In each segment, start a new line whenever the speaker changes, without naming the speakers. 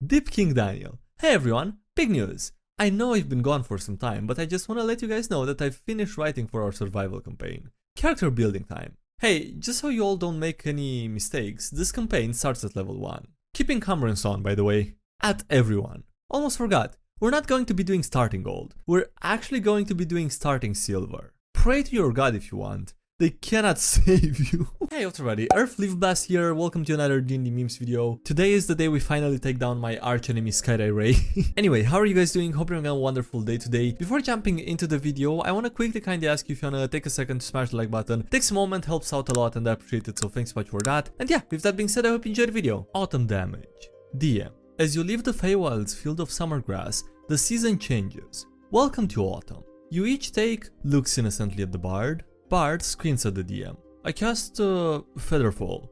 Deep King Daniel. Hey everyone, big news! I know I've been gone for some time, but I just wanna let you guys know that I've finished writing for our survival campaign. Character building time. Hey, just so you all don't make any mistakes, this campaign starts at level 1. Keeping Camerons on, by the way. At everyone. Almost forgot, we're not going to be doing starting gold. We're actually going to be doing starting silver. Pray to your god if you want. They cannot save you. Hey everybody, Earth Leaf Blast here, welcome to another DnDMemes video. Today is the day we finally take down my arch enemy SkyDieRay. Anyway, how are you guys doing? Hope you're having a wonderful day today. Before jumping into the video, I want to quickly kindly ask you if you want to take a second to smash the like button. Takes a moment, helps out a lot and I appreciate it, so thanks so much for that. And yeah, with that being said, I hope you enjoyed the video. Autumn damage. DM. As you leave the Feywild's field of summer grass, the season changes. Welcome to autumn. You each take, looks innocently at the bard. Bard screams at the DM. I cast Featherfall.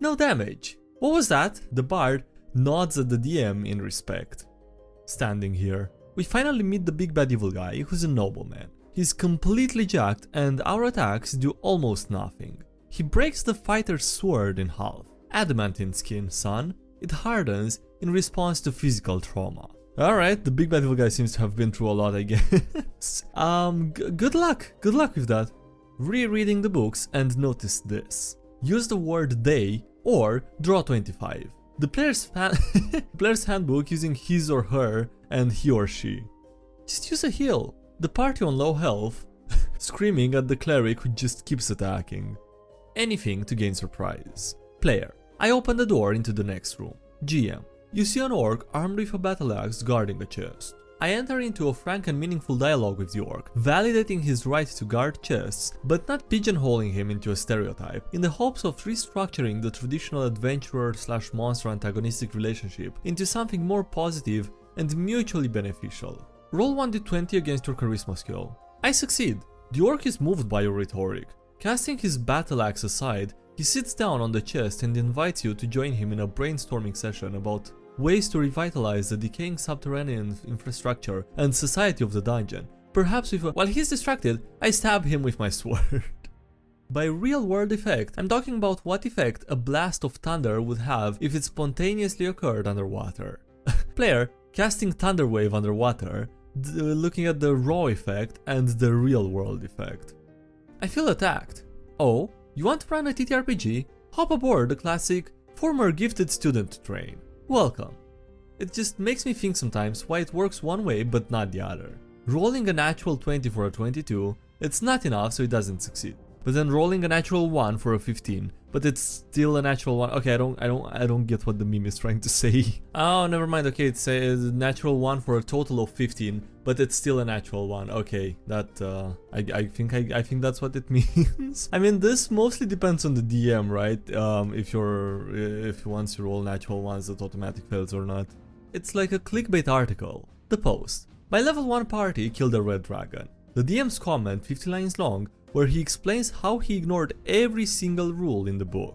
No damage. What was that? The Bard nods at the DM in respect. Standing here, we finally meet the big bad evil guy who's a nobleman. He's completely jacked and our attacks do almost nothing. He breaks the fighter's sword in half. Adamantine skin, son. It hardens in response to physical trauma. Alright, the big bad evil guy seems to have been through a lot, I guess. Good luck with that. Rereading the books and notice this. Use the word they or draw 25. The player's handbook using his or her and he or she. Just use a heal. The party on low health screaming at the cleric who just keeps attacking. Anything to gain surprise. Player. I open the door into the next room. GM. You see an orc armed with a battle axe guarding a chest. I enter into a frank and meaningful dialogue with the orc, validating his right to guard chests, but not pigeonholing him into a stereotype, in the hopes of restructuring the traditional adventurer/monster antagonistic relationship into something more positive and mutually beneficial. Roll 1d20 against your charisma skill. I succeed. The orc is moved by your rhetoric. Casting his battle axe aside, he sits down on the chest and invites you to join him in a brainstorming session about ways to revitalize the decaying subterranean infrastructure and society of the dungeon. Perhaps with a— while he's distracted, I stab him with my sword. By real world effect, I'm talking about what effect a blast of thunder would have if it spontaneously occurred underwater. Player, casting Thunder Wave underwater, looking at the raw effect and the real world effect. I feel attacked. Oh, you want to run a TTRPG? Hop aboard the classic former gifted student train. Welcome. It just makes me think sometimes why it works one way but not the other. Rolling a natural 20 for a 22, it's not enough so it doesn't succeed. But then rolling a natural 1 for a 15, but it's still a natural 1. Okay, I don't get what the meme is trying to say. Oh, never mind. Okay, it's a natural 1 for a total of 15, but it's still a natural 1. Okay, that I think that's what it means. I mean, this mostly depends on the DM, right? If once you roll natural ones that automatic fails or not. It's like a clickbait article. The post. My level 1 party killed a red dragon. The DM's comment, 50 lines long, where he explains how he ignored every single rule in the book.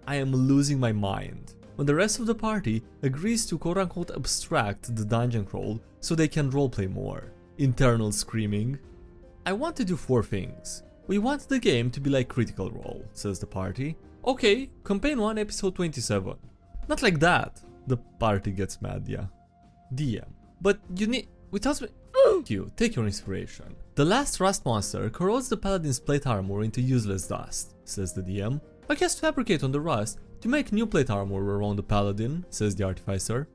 I am losing my mind. When the rest of the party agrees to quote-unquote abstract the dungeon crawl so they can roleplay more. Internal screaming. I want to do 4 things. We want the game to be like Critical Role, says the party. Okay, campaign 1 episode 27. Not like that. The party gets mad, yeah. DM. But you need— without me— you, take your inspiration. The last rust monster corrodes the paladin's plate armor into useless dust, says the DM. I cast Fabricate on the rust to make new plate armor around the paladin, says the artificer.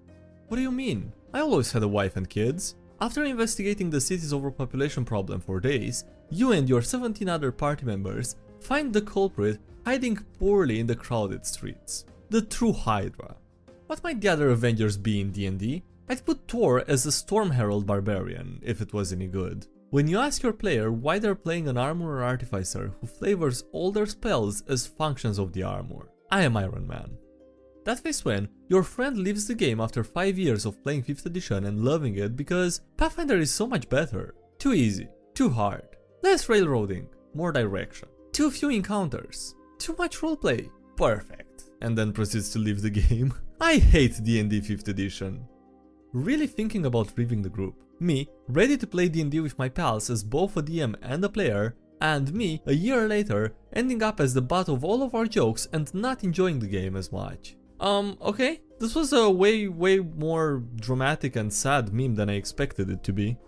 What do you mean? I always had a wife and kids. After investigating the city's overpopulation problem for days, you and your 17 other party members find the culprit hiding poorly in the crowded streets. The true Hydra. What might the other Avengers be in D&D? I'd put Thor as a Storm Herald barbarian, if it was any good. When you ask your player why they're playing an armorer artificer who flavors all their spells as functions of the armor, I am Iron Man. That face when your friend leaves the game after 5 years of playing 5th edition and loving it because Pathfinder is so much better. Too easy, too hard, less railroading, more direction, too few encounters, too much roleplay, perfect, and then proceeds to leave the game. I hate D&D 5th edition. Really thinking about leaving the group. Me, ready to play D&D with my pals as both a DM and a player, and me, a year later, ending up as the butt of all of our jokes and not enjoying the game as much. Okay, This was a way more dramatic and sad meme than I expected it to be.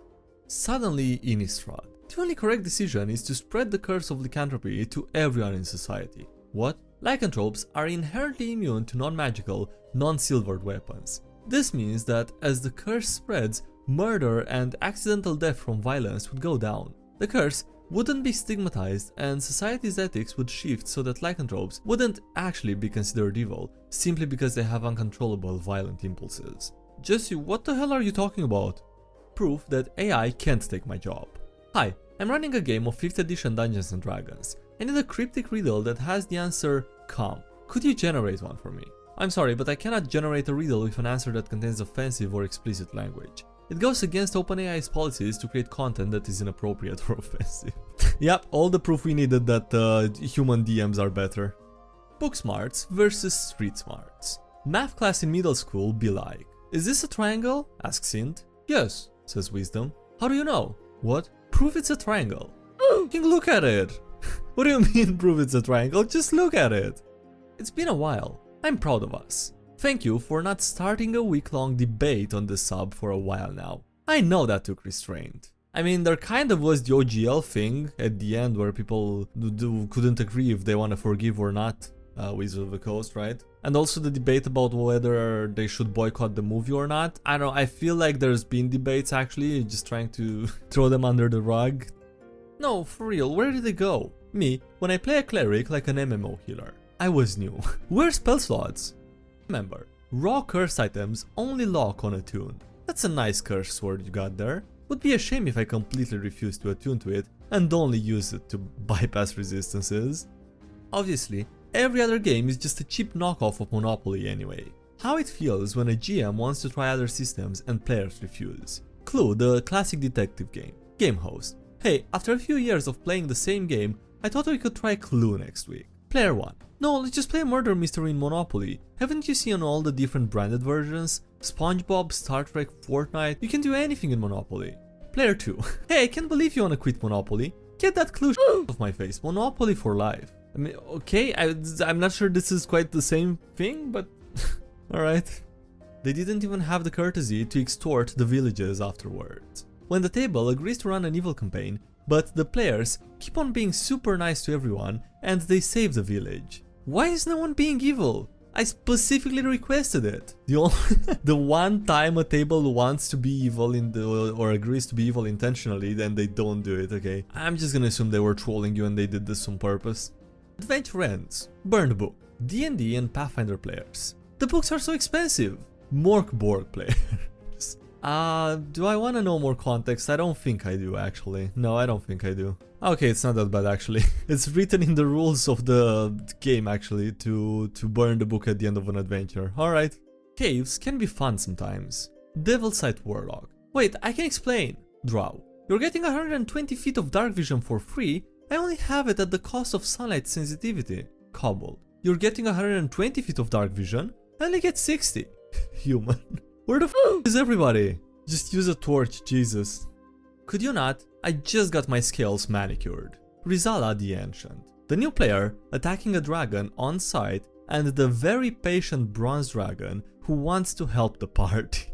Suddenly Innistrad. The only correct decision is to spread the curse of lycanthropy to everyone in society. What? Lycanthropes are inherently immune to non-magical, non-silvered weapons. This means that as the curse spreads, murder and accidental death from violence would go down. The curse wouldn't be stigmatized and society's ethics would shift so that lycanthropes wouldn't actually be considered evil simply because they have uncontrollable violent impulses. Jesse, what the hell are you talking about? Proof that AI can't take my job. Hi, I'm running a game of 5th edition Dungeons & Dragons. I need a cryptic riddle that has the answer come. Could you generate one for me? I'm sorry, but I cannot generate a riddle with an answer that contains offensive or explicit language. It goes against OpenAI's policies to create content that is inappropriate or offensive. Yep, all the proof we needed that human DMs are better. Book smarts versus street smarts. Math class in middle school be like, is this a triangle? Asks Int. Yes, says Wisdom. How do you know? What? Prove it's a triangle. You can look at it. What do you mean prove it's a triangle? Just look at it. It's been a while. I'm proud of us. Thank you for not starting a week-long debate on the sub for a while now. I know that took restraint. I mean, there kind of was the OGL thing at the end where people couldn't agree if they want to forgive or not Wizards of the Coast, right? And also the debate about whether they should boycott the movie or not. I don't know, I feel like there's been debates actually, just trying to throw them under the rug. No, for real, where did they go? Me, when I play a cleric like an MMO healer. I was new. Where's spell slots? Remember, raw curse items only lock on attune. That's a nice curse sword you got there. Would be a shame if I completely refused to attune to it and only use it to bypass resistances. Obviously, every other game is just a cheap knockoff of Monopoly anyway. How it feels when a GM wants to try other systems and players refuse. Clue, the classic detective game. Game host. Hey, after a few years of playing the same game, I thought we could try Clue next week. Player 1. No, let's just play a murder mystery in Monopoly. Haven't you seen all the different branded versions? SpongeBob, Star Trek, Fortnite, you can do anything in Monopoly. Player 2. Hey, I can't believe you wanna quit Monopoly. Get that Clue off my face. Monopoly for life. I mean, okay, I'm not sure this is quite the same thing, but alright. They didn't even have the courtesy to extort the villages afterwards. When the table agrees to run an evil campaign, but the players keep on being super nice to everyone and they save the village. Why is no one being evil? I specifically requested it. The one time a table wants to be evil or agrees to be evil intentionally, then they don't do it, okay? I'm just gonna assume they were trolling you and they did this on purpose. Adventure ends. Burn the book. D&D and Pathfinder players. The books are so expensive. Morkborg players. Do I want to know more context? I don't think I do, actually. No, I don't think I do. Okay, it's not that bad, actually. It's written in the rules of the game, actually, to burn the book at the end of an adventure. Alright. Caves can be fun sometimes. Devilsight Warlock. Wait, I can explain. Drow. You're getting 120 feet of dark vision for free. I only have it at the cost of sunlight sensitivity. Kobold. You're getting 120 feet of dark vision. I only get 60. Human. Where the f is everybody? Just use a torch, Jesus. Could you not? I just got my scales manicured. Rizala the Ancient. The new player attacking a dragon on site and the very patient bronze dragon who wants to help the party.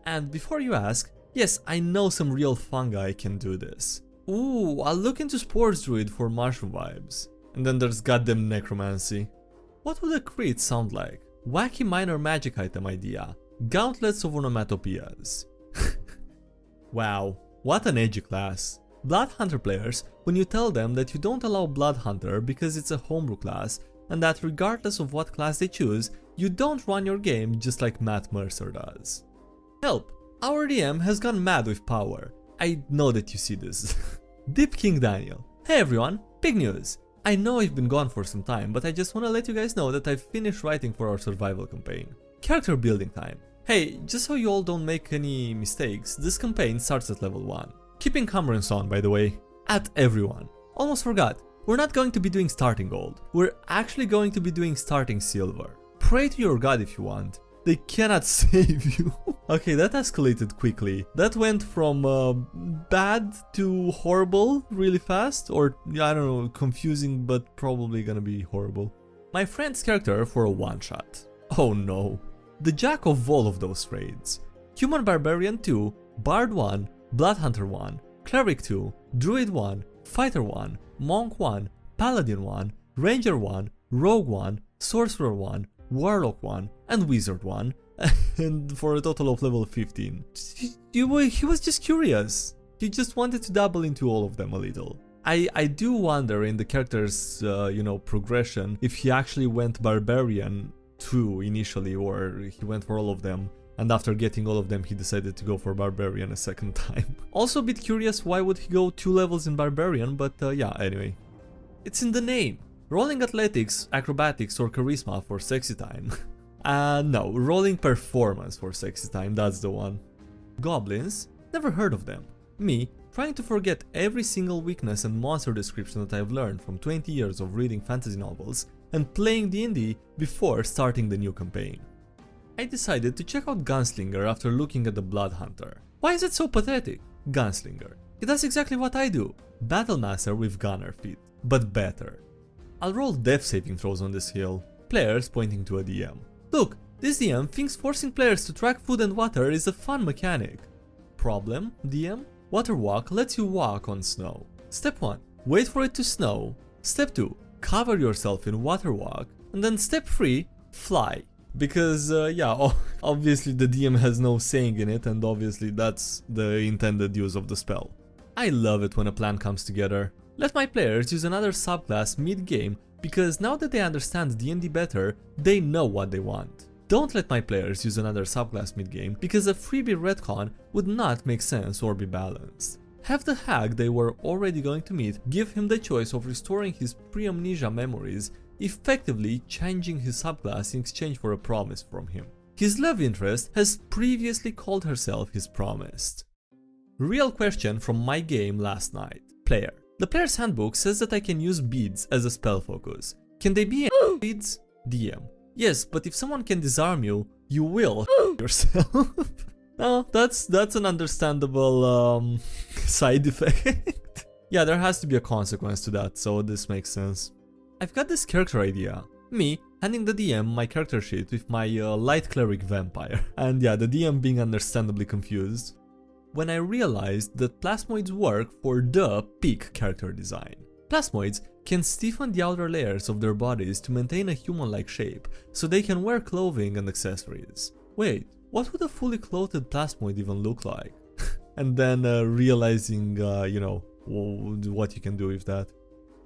And before you ask, yes, I know some real fungi can do this. Ooh, I'll look into Spores Druid for mushroom vibes. And then there's goddamn necromancy. What would a crit sound like? Wacky minor magic item idea. Gauntlets of onomatopoeias. Wow, what an edgy class. Blood Hunter players, when you tell them that you don't allow Blood Hunter because it's a homebrew class, and that regardless of what class they choose, you don't run your game just like Matt Mercer does. Help! Our DM has gone mad with power. I know that you see this. Deep King Daniel. Hey everyone, big news! I know I've been gone for some time, but I just wanna let you guys know that I've finished writing for our survival campaign. Character building time. Hey, just so you all don't make any mistakes, this campaign starts at level 1. Keep encumbrance on, by the way. At everyone. Almost forgot, we're not going to be doing starting gold. We're actually going to be doing starting silver. Pray to your god if you want. They cannot save you. Okay, that escalated quickly. That went from bad to horrible really fast. Or, I don't know, confusing but probably gonna be horrible. My friend's character for a one-shot. Oh no. the jack of all of those trades. Human Barbarian 2, Bard 1, Blood Hunter 1, Cleric 2, Druid 1, Fighter 1, Monk 1, Paladin 1, Ranger 1, Rogue 1, Sorcerer 1, Warlock 1, and Wizard 1, and for a total of level 15. He was just curious. He just wanted to dabble into all of them a little. I do wonder in the character's, progression, if he actually went Barbarian 2 initially, or he went for all of them, and after getting all of them he decided to go for Barbarian a second time. Also a bit curious why would he go 2 levels in Barbarian, but yeah, anyway. It's in the name. Rolling Athletics, Acrobatics or Charisma for Sexy Time. No, Rolling Performance for Sexy Time, that's the one. Goblins? Never heard of them. Me, trying to forget every single weakness and monster description that I've learned from 20 years of reading fantasy novels and playing D&D before starting the new campaign. I decided to check out Gunslinger after looking at the Blood Hunter. Why is it so pathetic? Gunslinger. He does exactly what I do. Battlemaster with gunner feet, but better. I'll roll death saving throws on this hill. Players pointing to a DM. Look, this DM thinks forcing players to track food and water is a fun mechanic. Problem, DM? Water walk lets you walk on snow. Step 1. Wait for it to snow. Step 2. Cover yourself in water walk. And then step 3. Fly. Because, obviously the DM has no saying in it, and obviously that's the intended use of the spell. I love it when a plan comes together. Let my players use another subclass mid-game, because now that they understand D&D better, they know what they want. Don't let my players use another subclass mid-game, because a freebie retcon would not make sense or be balanced. Have the hag they were already going to meet give him the choice of restoring his pre-amnesia memories, effectively changing his subclass in exchange for a promise from him. His love interest has previously called herself his promised. Real question from my game last night. Player. The player's handbook says that I can use beads as a spell focus. Can they be beads? DM. Yes, but if someone can disarm you, you will yourself. No, that's an understandable side effect. Yeah, there has to be a consequence to that, so this makes sense. I've got this character idea. Me handing the DM my character sheet with my light cleric vampire. And yeah, the DM being understandably confused. When I realized that plasmoids work for the peak character design. Plasmoids can stiffen the outer layers of their bodies to maintain a human-like shape, so they can wear clothing and accessories. Wait, what would a fully clothed plasmoid even look like? And then realizing, what you can do with that.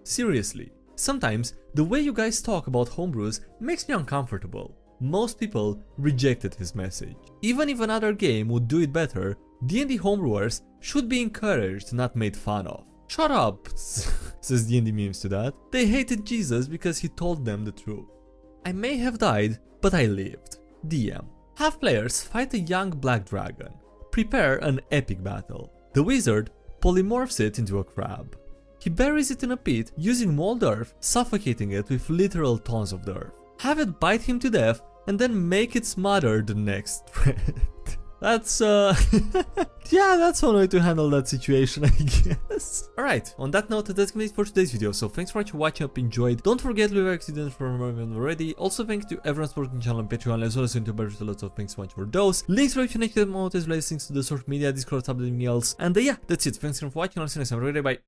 Seriously, sometimes the way you guys talk about homebrews makes me uncomfortable. Most people rejected his message. Even if another game would do it better, D&D homebrewers should be encouraged, not made fun of. Shut up, says DnDMemes to that. They hated Jesus because he told them the truth. I may have died, but I lived. DM. Have players fight a young black dragon. Prepare an epic battle. The wizard polymorphs it into a crab. He buries it in a pit using mold earth, suffocating it with literal tons of dirt. Have it bite him to death and then make its mother the next threat. That's yeah, that's one way to handle that situation, I guess. Alright, on that note, that's gonna be it for today's video, so thanks for watching, hope you enjoyed. Don't forget to leave a like if you didn't already. Also, thanks to everyone supporting the channel on Patreon, as well as YouTubers, a lot of thanks so much for those. Links for if you connect to them, all these links to the social media, Discord, tab, and else. And yeah, that's it. Thanks for watching, I'll see you next time. Bye.